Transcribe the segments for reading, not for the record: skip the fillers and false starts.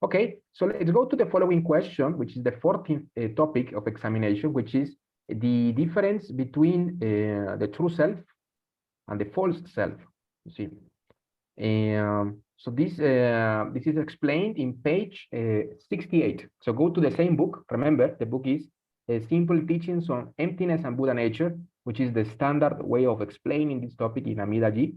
Okay, so let's go to the following question, which is the 14th topic of examination, which is the difference between the true self and the false self. You see, so this is explained in page 68. So go to the same book. Remember, the book is Simple Teachings on Emptiness and Buddha Nature, which is the standard way of explaining this topic in Amidaji.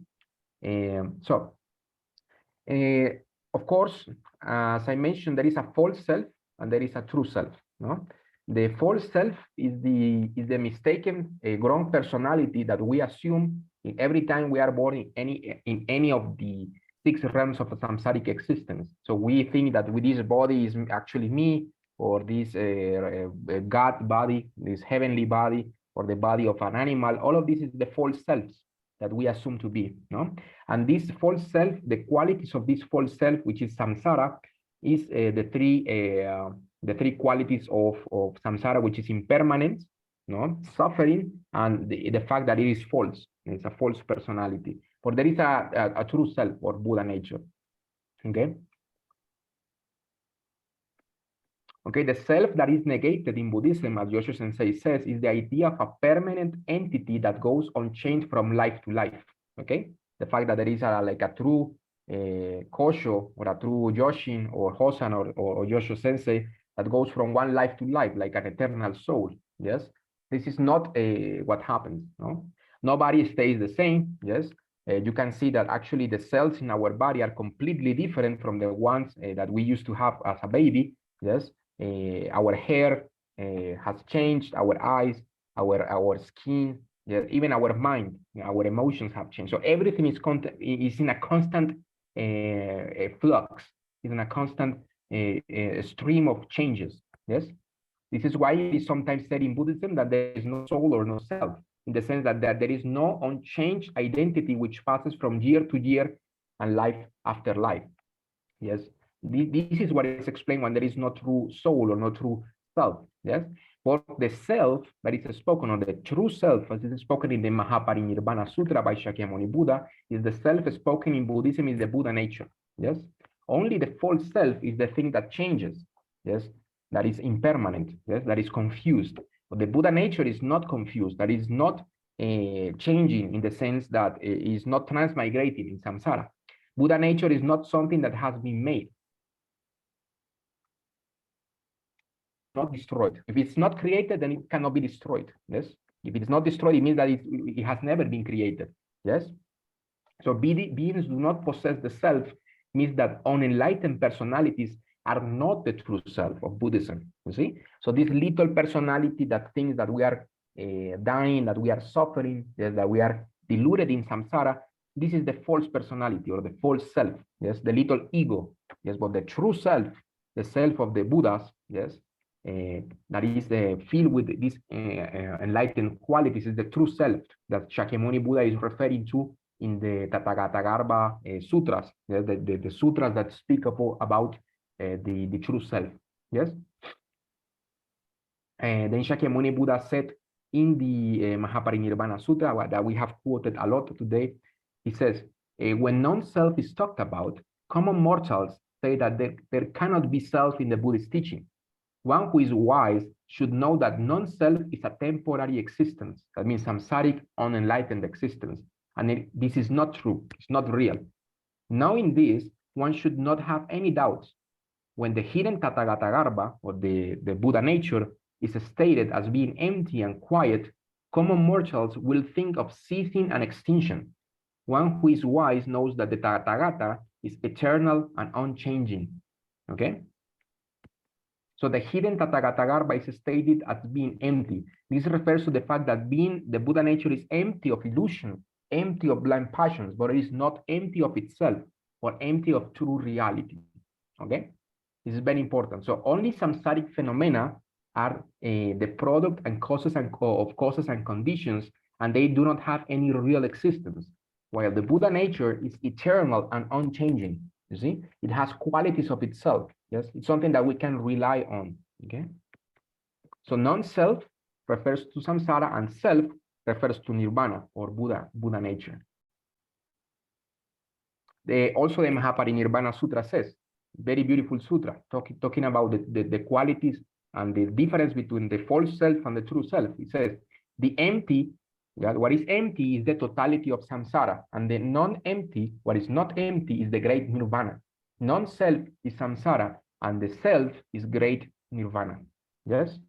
Of course, as I mentioned, there is a false self and there is a true self. No, the false self is the mistaken grown personality that we assume every time we are born in any of the 6 realms of samsaric existence. So we think that with this body is actually me, or this God body, this heavenly body, or the body of an animal. All of this is the false selves that we assume to be, no? And this false self, the qualities of this false self, which is samsara, is the three qualities of samsara, which is impermanence, no, suffering, and the fact that it is false. It's a false personality. For there is a true self or Buddha nature. Okay. Okay, the self that is negated in Buddhism, as Jodo Sensei says, is the idea of a permanent entity that goes unchanged from life to life. Okay, the fact that there is like a true Kosho or a true Yoshin or Hosan or Jodo Sensei that goes from one life to life, like an eternal soul. Yes, this is not what happens. No, nobody stays the same. Yes, you can see that actually the cells in our body are completely different from the ones that we used to have as a baby. Yes. Our hair has changed, our eyes, our skin, yeah, even our mind, our emotions have changed. So everything is in a constant flux, is in a constant stream of changes. Yes, this is why it is sometimes said in Buddhism that there is no soul or no self, in the sense that there is no unchanged identity which passes from year to year and life after life. Yes, this is what is explained when there is no true soul or no true self. Yes, but the self that is spoken, or the true self, as is spoken in the Mahaparinirvana Sutra by Shakyamuni Buddha, is the self spoken in Buddhism is the Buddha nature. Yes, only the false self is the thing that changes. Yes, that is impermanent. Yes, that is confused. But the Buddha nature is not confused. That is not changing in the sense that it is not transmigrating in samsara. Buddha nature is not something that has been made, not destroyed. If it's not created, then it cannot be destroyed. Yes. If it's not destroyed, it means that it has never been created. Yes. So beings do not possess the self means that unenlightened personalities are not the true self of Buddhism. You see. So this little personality that thinks that we are dying, that we are suffering, that we are deluded in samsara. This is the false personality or the false self. Yes, the little ego. Yes, but the true self, the self of the Buddhas. Yes, that is filled with these enlightened qualities, is the true self that Shakyamuni Buddha is referring to in the Tathagata sutras, the sutras that speak about the true self. Yes. Then Shakyamuni Buddha said in the Mahaparinirvana Sutra that we have quoted a lot today, he says, when non-self is talked about, common mortals say that there cannot be self in the Buddhist teaching. One who is wise should know that non-self is a temporary existence. That means samsaric, unenlightened existence. And this is not true. It's not real. Knowing this, one should not have any doubts. When the hidden Tathagata or the Buddha nature, is stated as being empty and quiet, common mortals will think of ceasing and extinction. One who is wise knows that the Tathagata is eternal and unchanging. Okay? So the hidden Tathagata is stated as being empty. This refers to the fact that the Buddha nature is empty of illusion, empty of blind passions, but it is not empty of itself or empty of true reality. Okay? This is very important. So only samsaric phenomena are the product and causes of causes and conditions, and they do not have any real existence. While the Buddha nature is eternal and unchanging. You see, it has qualities of itself. Yes, it's something that we can rely on. Okay. So non-self refers to samsara, and self refers to nirvana or Buddha nature. Also, the Mahaparinirvana Sutra says, very beautiful sutra, talking about the qualities and the difference between the false self and the true self. It says, the empty, what is empty is the totality of samsara, and the non-empty, what is not empty, is the great nirvana. Non-self is samsara, and the self is great nirvana. Yes?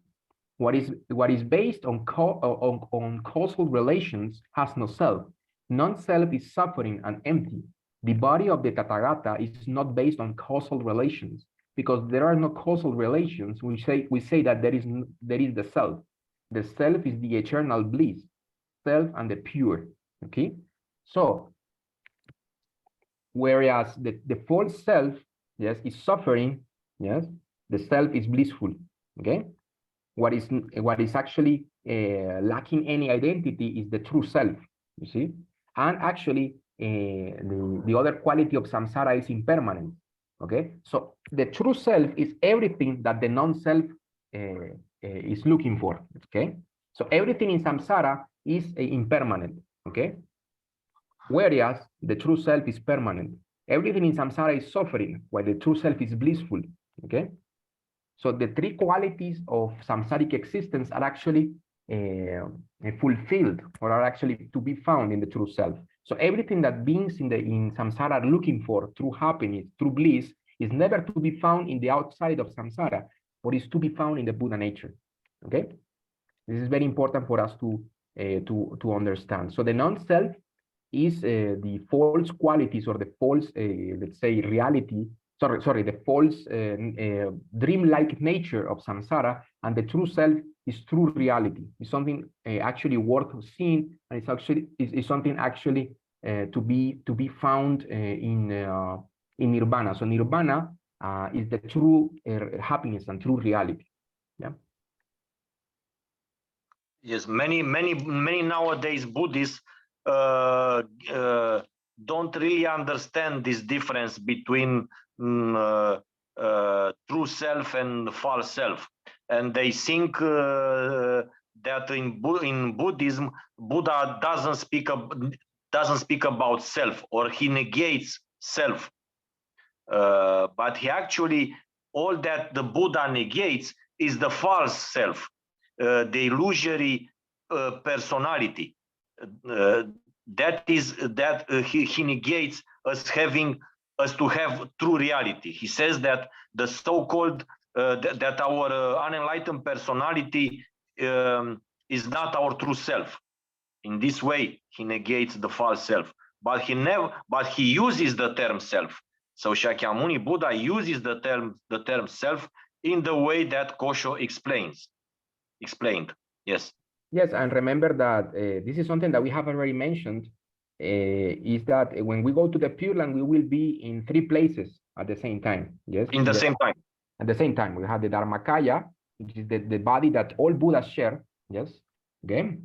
What is based on causal relations has no self. Non-self is suffering and empty. The body of the Tathagata is not based on causal relations, because there are no causal relations. We say that there is the self. The self is the eternal bliss, self and the pure. Okay, so whereas the false self, yes, is suffering, yes, the self is blissful. Okay, what is actually lacking any identity is the true self. You see, and actually the other quality of samsara is impermanence. Okay, so the true self is everything that the non-self is looking for. Okay, so everything in samsara is impermanent. Okay, whereas the true self is permanent. Everything in samsara is suffering, while the true self is blissful. Okay, so the three qualities of samsaric existence are actually fulfilled, or are actually to be found in the true self. So everything that beings in samsara are looking for, through happiness, through bliss, is never to be found in the outside of samsara, but is to be found in the Buddha nature. Okay, this is very important for us to understand. So the non-self is the false qualities, or the false, let's say, reality. The false dream-like nature of samsara, and the true self is true reality. It's something actually worth seeing, and it's actually is something actually to be found in nirvana. So nirvana is the true happiness and true reality. Yeah. Yes, many nowadays Buddhists don't really understand this difference between true self and false self, and they think that in Buddhism, Buddha doesn't speak about self, or he negates self, but he actually, all that the Buddha negates is the false self, the illusory personality. He negates us to have true reality. He says that the so-called that our unenlightened personality is not our true self. In this way, he negates the false self, but he uses the term self. So Shakyamuni Buddha uses the term self in the way that Kosho explained. Yes. Yes, and remember that this is something that we have already mentioned, is that when we go to the Pure Land, we will be in three places at the same time. Yes. In the same time. At the same time, we have the Dharmakaya, which is the body that all Buddhas share. Yes. Okay.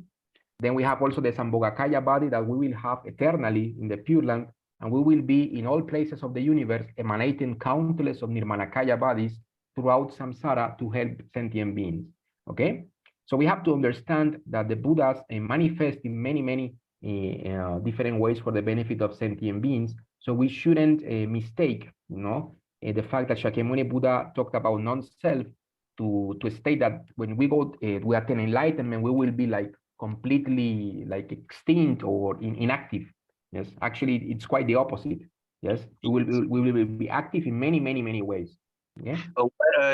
Then we have also the Sambhogakaya body that we will have eternally in the Pure Land, and we will be in all places of the universe, emanating countless of Nirmanakaya bodies throughout samsara to help sentient beings. Okay. So we have to understand that the Buddhas manifest in many different ways for the benefit of sentient beings. So we shouldn't mistake, the fact that Shakyamuni Buddha talked about non-self to state that when we go, we attain enlightenment, we will be like completely like extinct or inactive. Yes, actually, it's quite the opposite. Yes, we will be active in many ways. Yeah.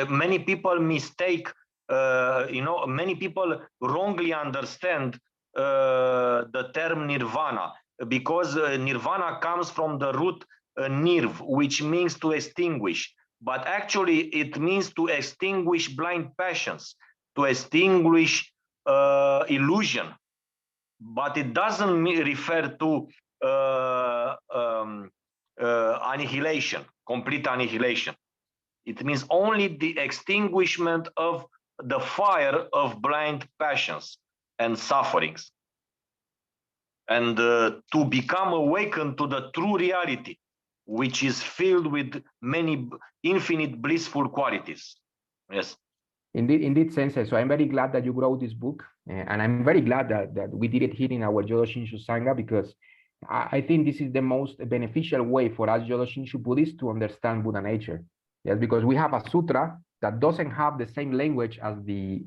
Many people mistake. Many people wrongly understand the term nirvana, because nirvana comes from the root nirv, which means to extinguish, but actually it means to extinguish blind passions, to extinguish illusion, but it doesn't refer to annihilation, complete annihilation. It means only the extinguishment of the fire of blind passions and sufferings, and to become awakened to the true reality, which is filled with many infinite blissful qualities. Yes. Indeed, Sensei. So I'm very glad that you wrote this book, and I'm very glad that we did it here in our Jodo Shinshu Sangha, because I think this is the most beneficial way for us Jodo Shinshu Buddhists to understand Buddha nature. Yes, because we have a sutra that doesn't have the same language as the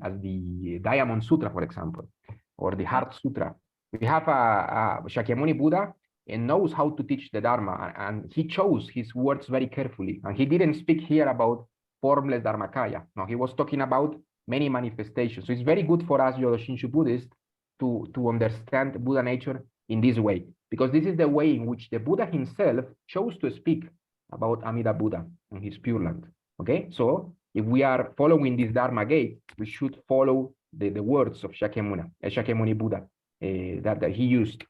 Diamond Sutra, for example, or the Heart Sutra. We have a Shakyamuni Buddha and knows how to teach the Dharma, and he chose his words very carefully. And he didn't speak here about formless Dharmakaya. No, he was talking about many manifestations. So it's very good for us, Jodo Shinshu Buddhists, to understand Buddha nature in this way, because this is the way in which the Buddha himself chose to speak about Amida Buddha and his Pure Land. Okay, so if we are following this Dharma gate, we should follow the words of Shakyamuni Buddha that he used.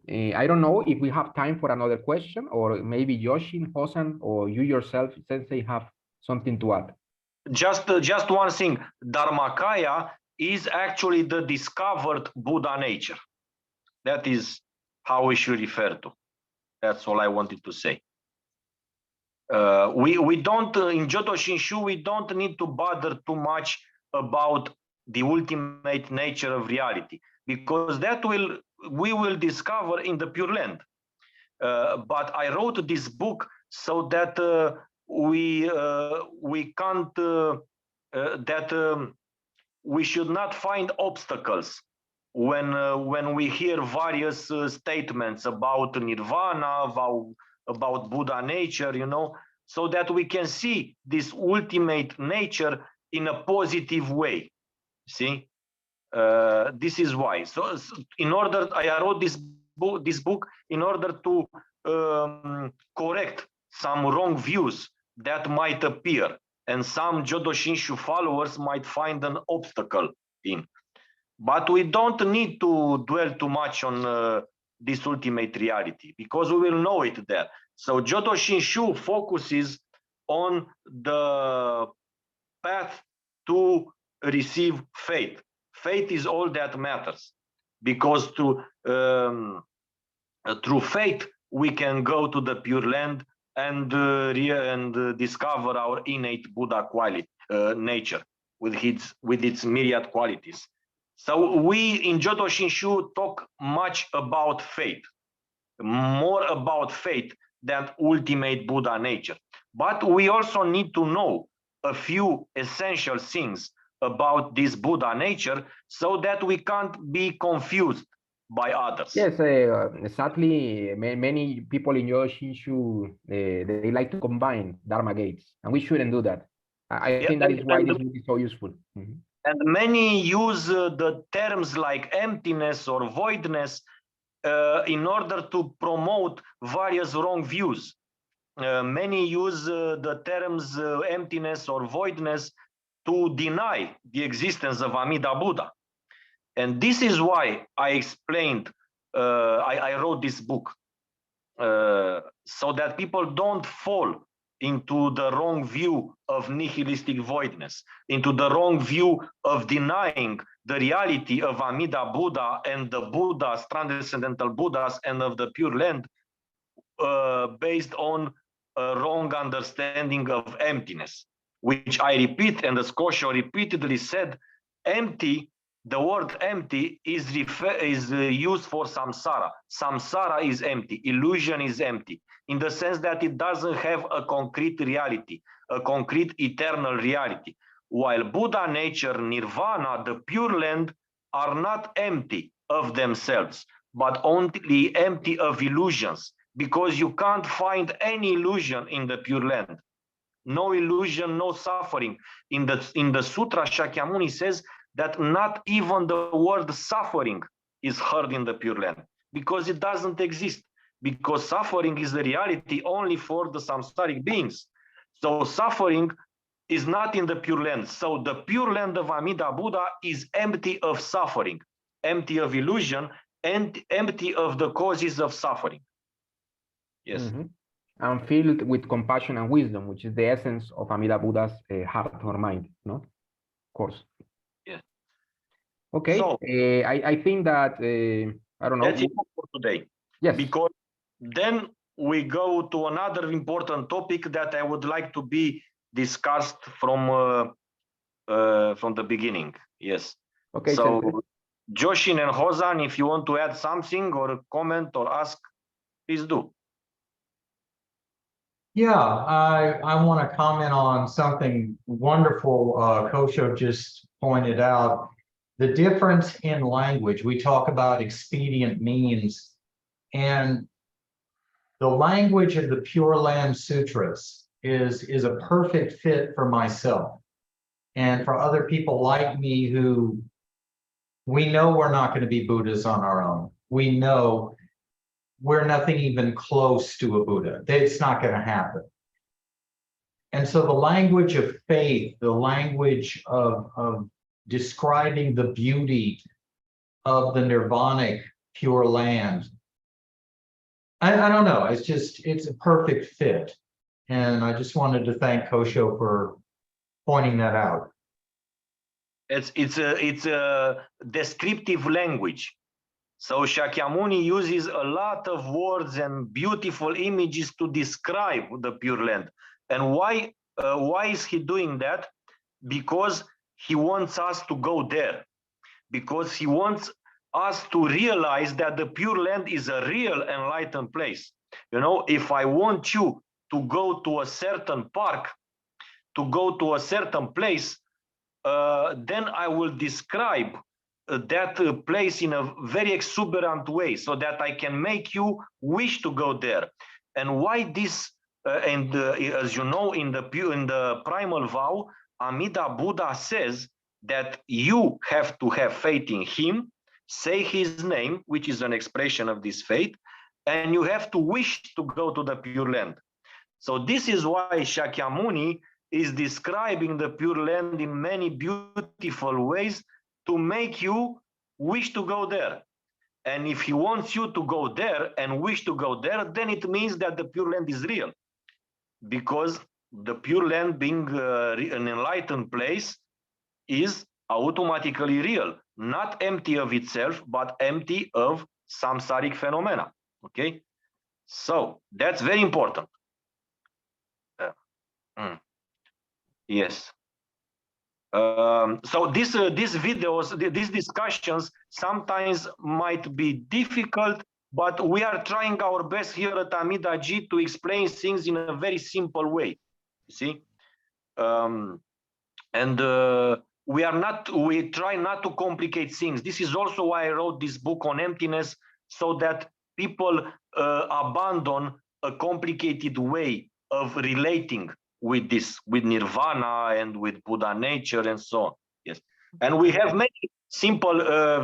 I don't know if we have time for another question, or maybe Yoshin, Hosan, or you yourself, Sensei, have something to add. Just one thing, Dharmakaya is actually the discovered Buddha nature. That is how we should refer to. That's all I wanted to say. We don't, in Jodo Shinshu, we don't need to bother too much about the ultimate nature of reality, because that we will discover in the Pure Land. But I wrote this book so that we can't, we should not find obstacles when we hear various statements about Nirvana, about Buddha nature, you know, so that we can see this ultimate nature in a positive way. See, this is why. So, in order, I wrote this book in order to correct some wrong views that might appear, and some Jodo Shinshu followers might find an obstacle in. But we don't need to dwell too much on this ultimate reality, because we will know it there. So Jodo Shinshu focuses on the path to receive faith. Faith is all that matters, because through faith we can go to the Pure Land and discover our innate Buddha quality, nature with its myriad qualities. So we in Jodo Shinshu talk much about faith, more about faith than ultimate Buddha nature. But we also need to know a few essential things about this Buddha nature so that we can't be confused by others. Yes, sadly, many people in Jodo Shinshu, they like to combine Dharma gates, and we shouldn't do that. I think that is why this book is so useful. Mm-hmm. And many use the terms like emptiness or voidness in order to promote various wrong views. Many use the terms emptiness or voidness to deny the existence of Amida Buddha. And this is why I explained, I wrote this book, so that people don't fall into the wrong view of nihilistic voidness, into the wrong view of denying the reality of Amida Buddha and the Buddhas, transcendental Buddhas, and of the Pure Land, based on a wrong understanding of emptiness, which I repeat, and as Kosho repeatedly said, empty, the word empty is used for samsara. Samsara is empty, illusion is empty, in the sense that it doesn't have a concrete reality, a concrete eternal reality. While Buddha nature, Nirvana, the Pure Land are not empty of themselves, but only empty of illusions, because you can't find any illusion in the Pure Land. No illusion, no suffering. In the Sutra, Shakyamuni says that not even the word suffering is heard in the Pure Land, because it doesn't exist, because suffering is the reality only for the samsaric beings. So suffering is not in the Pure Land. So the Pure Land of Amida Buddha is empty of suffering, empty of illusion, and empty of the causes of suffering. Yes. Mm-hmm. And filled with compassion and wisdom, which is the essence of Amida Buddha's heart or mind, no? Of course. Yeah. Okay, so, I think that, I don't know. That's it for today. Yes. Because then we go to another important topic that I would like to be discussed from the beginning. Yes. Okay. So, Joshin and Hozan, if you want to add something or comment or ask. Please do. Yeah, I want to comment on something wonderful Kosho just pointed out. The difference in language. We talk about expedient means, and the language of the Pure Land Sutras is a perfect fit for myself and for other people like me who we know we're not going to be Buddhas on our own. We know we're nothing even close to a Buddha. It's not going to happen. And so the language of faith, the language of describing the beauty of the nirvanic Pure Land, I don't know, it's a perfect fit. And I just wanted to thank Kosho for pointing that out. It's a descriptive language. So Shakyamuni uses a lot of words and beautiful images to describe the Pure Land. And why is he doing that? Because he wants us to go there. Because he wants us to realize that the Pure Land is a real enlightened place. You know, if I want you to go to a certain park, to go to a certain place, then I will describe that place in a very exuberant way so that I can make you wish to go there. And why this, as you know, in the primal vow, Amida Buddha says that you have to have faith in him, say his name, which is an expression of this faith, and you have to wish to go to the Pure Land. So this is why Shakyamuni is describing the Pure Land in many beautiful ways to make you wish to go there. And if he wants you to go there and wish to go there, then it means that the Pure Land is real. Because the Pure Land being an enlightened place is automatically real, not empty of itself, but empty of samsaric phenomena. Okay? So that's very important. Yes. So these videos, these discussions sometimes might be difficult, but we are trying our best here at Amidaji to explain things in a very simple way. You see, we try not to complicate things. This is also why I wrote this book on emptiness, so that people abandon a complicated way of relating with this, with nirvana and with Buddha nature and so on. Yes, and we have many simple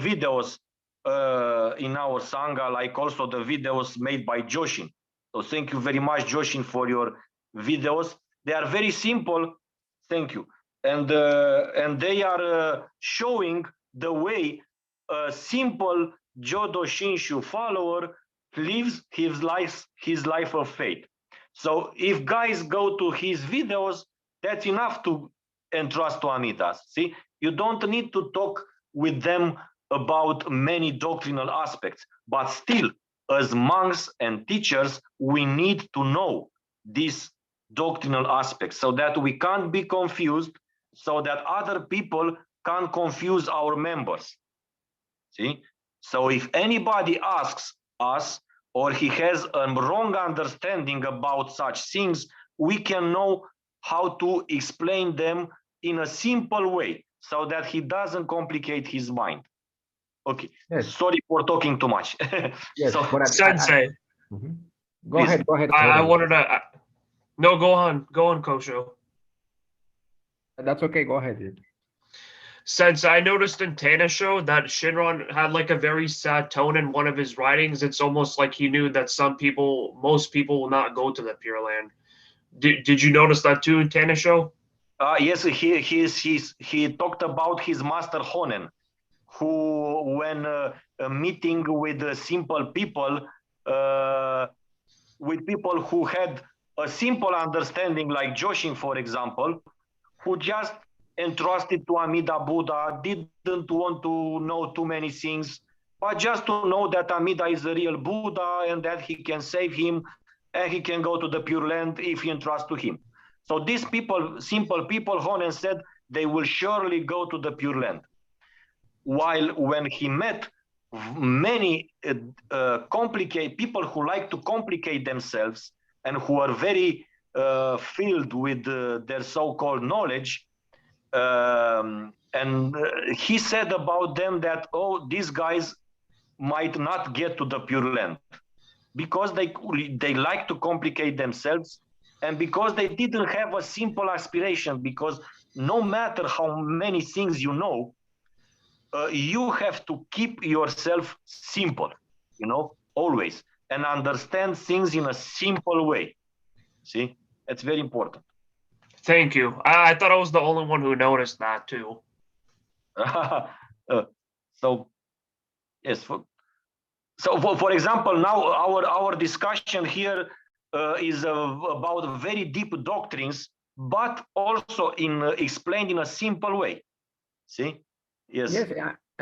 videos in our sangha, like also the videos made by Joshin. So thank you very much, Joshin, for your videos. They are very simple. Thank you, and they are showing the way a simple Jodo Shinshu follower lives his life of faith. So if guys go to his videos, that's enough to entrust to Amidas. See, you don't need to talk with them about many doctrinal aspects, but still, as monks and teachers, we need to know these doctrinal aspects so that we can't be confused, so that other people can't confuse our members. See? So if anybody asks us, or he has a wrong understanding about such things, we can know how to explain them in a simple way so that he doesn't complicate his mind. Okay, yes. Sorry for talking too much. Yes, so, Sensei. Go ahead. I wanted to, no, go on, Kosho. That's okay, go ahead. Since I noticed in Tana's show that Shinran had like a very sad tone in one of his writings, it's almost like he knew that most people will not go to the Pure Land. Did you notice that too in Tana's show? Yes, he talked about his master Honen, who, when meeting with simple people, with people who had a simple understanding, like Joshin, for example, who just entrusted to Amida Buddha, didn't want to know too many things, but just to know that Amida is the real Buddha and that he can save him and he can go to the Pure Land if he entrusts to him. So these people, simple people, Honen said, they will surely go to the Pure Land. While when he met many complicate people who like to complicate themselves and who are very filled with their so-called knowledge. And he said about them that, oh, these guys might not get to the Pure Land because they like to complicate themselves, and because they didn't have a simple aspiration, because no matter how many things you know, you have to keep yourself simple, you know, always, and understand things in a simple way. See, it's very important. Thank you. I thought I was the only one who noticed that too. So yes, for example, now our discussion here is about very deep doctrines, but also explained in a simple way. See? Yes. Yes,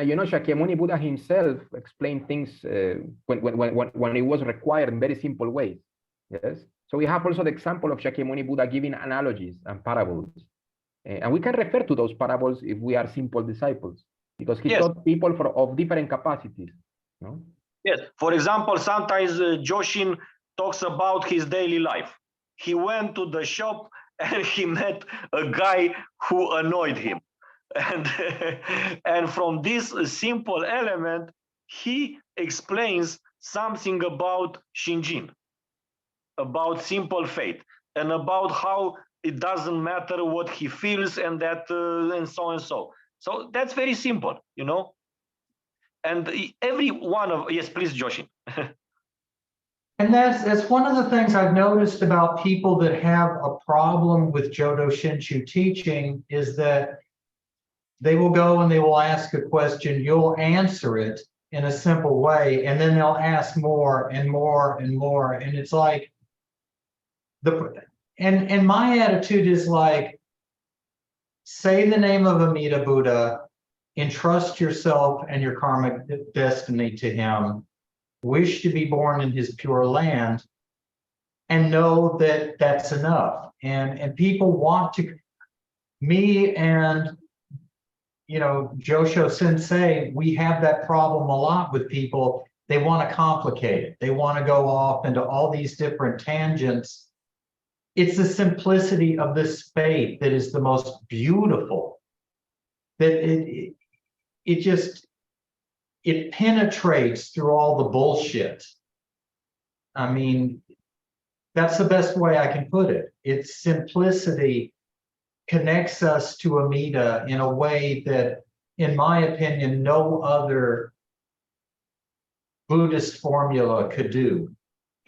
you know, Shakyamuni Buddha himself explained things when it was required in very simple ways. Yes. So we have also the example of Shakyamuni Buddha giving analogies and parables. And we can refer to those parables if we are simple disciples, because he taught people of different capacities. No? Yes. For example, sometimes Joshin talks about his daily life. He went to the shop and he met a guy who annoyed him. And from this simple element, he explains something about Shinjin, about simple faith, and about how it doesn't matter what he feels, and that and so and so. So that's very simple, you know. And every one of, yes, please, Joshin. And that's one of the things I've noticed about people that have a problem with Jodo Shinshu teaching, is that they will go and they will ask a question, you'll answer it in a simple way, and then they'll ask more and more and more. And it's like, and my attitude is like, say the name of Amida Buddha, entrust yourself and your karmic destiny to him, wish to be born in his Pure Land, and know that that's enough. And people want to, me and, you know, Josho Sensei, we have that problem a lot with people. They want to complicate it. They want to go off into all these different tangents. It's the simplicity of this faith that is the most beautiful. That it penetrates through all the bullshit. I mean, that's the best way I can put it. Its simplicity connects us to Amida in a way that, in my opinion, no other Buddhist formula could do,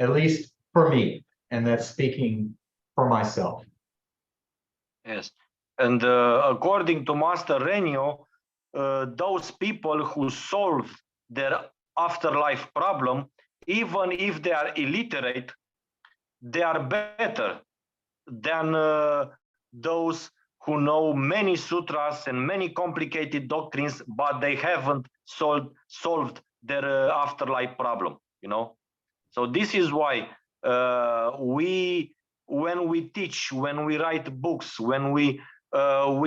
at least for me, and that's speaking for myself. Yes, and according to Master Renyo, those people who solve their afterlife problem, even if they are illiterate, they are better than those who know many sutras and many complicated doctrines, but they haven't solved their afterlife problem, you know. So this is why when we teach, when we write books, when we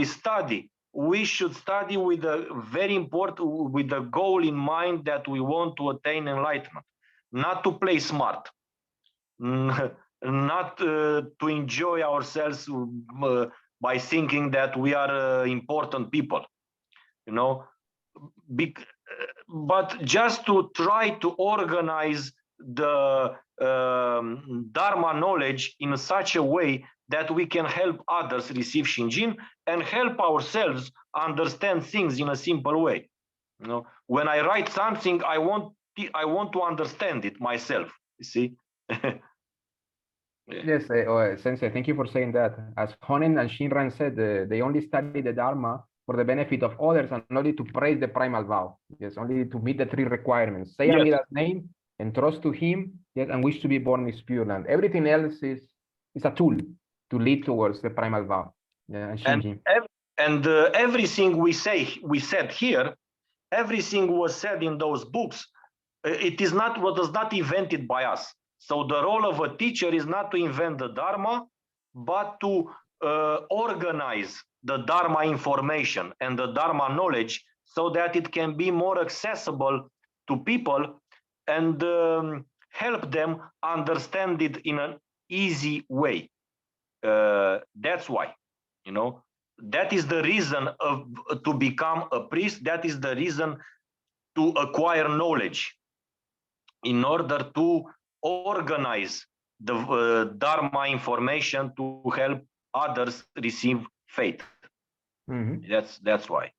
study, we should study with a very important, with the goal in mind that we want to attain enlightenment, not to play smart, not to enjoy ourselves by thinking that we are important people, you know, but just to try to organize the Dharma knowledge in such a way that we can help others receive Shinjin and help ourselves understand things in a simple way. You know, when I write something, I want to understand it myself. You see. Yes, Sensei, thank you for saying that. As Honen and Shinran said, they only study the Dharma for the benefit of others and only to praise the primal vow. Yes, only to meet the 3 requirements. Say Amida's name, entrust to him, yes, and wish to be born in his Pure Land. Everything else is a tool to lead towards the primal vow. Yeah, and everything we said here, everything was said in those books. It is not what was not invented by us. So the role of a teacher is not to invent the Dharma, but to organize the Dharma information and the Dharma knowledge so that it can be more accessible to people and help them understand it in an easy way. That's why, you know, that is the reason to become a priest. That is the reason to acquire knowledge in order to organize the Dharma information to help others receive faith. Mhm. That's why.